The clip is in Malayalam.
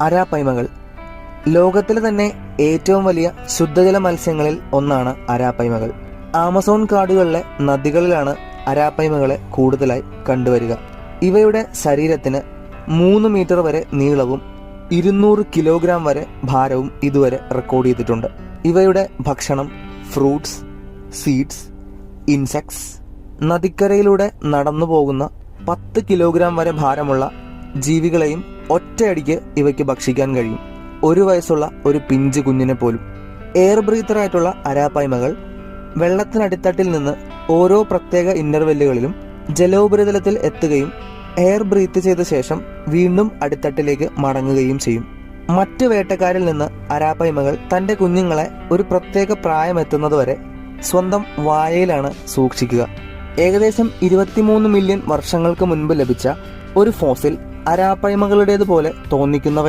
അരാപ്പൈമകൾ ലോകത്തിലെ തന്നെ ഏറ്റവും വലിയ ശുദ്ധജല മത്സ്യങ്ങളിൽ ഒന്നാണ് അരാപ്പൈമകൾ. ആമസോൺ കാടുകളിലെ നദികളിലാണ് അരാപ്പൈമകളെ കൂടുതലായി കണ്ടുവരിക. ഇവയുടെ ശരീരത്തിന് 3 മീറ്റർ വരെ നീളവും 200 കിലോഗ്രാം വരെ ഭാരവും ഇതുവരെ റെക്കോർഡ് ചെയ്തിട്ടുണ്ട്. ഇവയുടെ ഭക്ഷണം ഫ്രൂട്ട്സ്, സീഡ്സ്, ഇൻസെക്ട്സ്. നദിക്കരയിലൂടെ നടന്നു പോകുന്ന 10 കിലോഗ്രാം വരെ ഭാരമുള്ള ജീവികളെയും ഒറ്റയടിക്ക് ഇവയ്ക്ക് ഭക്ഷിക്കാൻ കഴിയും. 1 വയസ്സുള്ള ഒരു പിഞ്ച് കുഞ്ഞിനെ പോലും. എയർ ബ്രീത്തറായിട്ടുള്ള അരാപ്പൈമകൾ വെള്ളത്തിനടിത്തട്ടിൽ നിന്ന് ഓരോ പ്രത്യേക ഇന്റർവെല്ലുകളിലും ജലോപരിതലത്തിൽ എത്തുകയും എയർ ബ്രീത്ത് ചെയ്ത ശേഷം വീണ്ടും അടിത്തട്ടിലേക്ക് മടങ്ങുകയും ചെയ്യും. മറ്റു വേട്ടക്കാരിൽ നിന്ന് അരാപ്പൈമകൾ തന്റെ കുഞ്ഞുങ്ങളെ ഒരു പ്രത്യേക പ്രായമെത്തുന്നതുവരെ സ്വന്തം വായയിലാണ് സൂക്ഷിക്കുക. ഏകദേശം 23 മില്യൺ വർഷങ്ങൾക്ക് മുൻപ് ലഭിച്ച ഒരു ഫോസിൽ അരാപ്പൈമകളുടേതുപോലെ തോന്നിക്കുന്നവ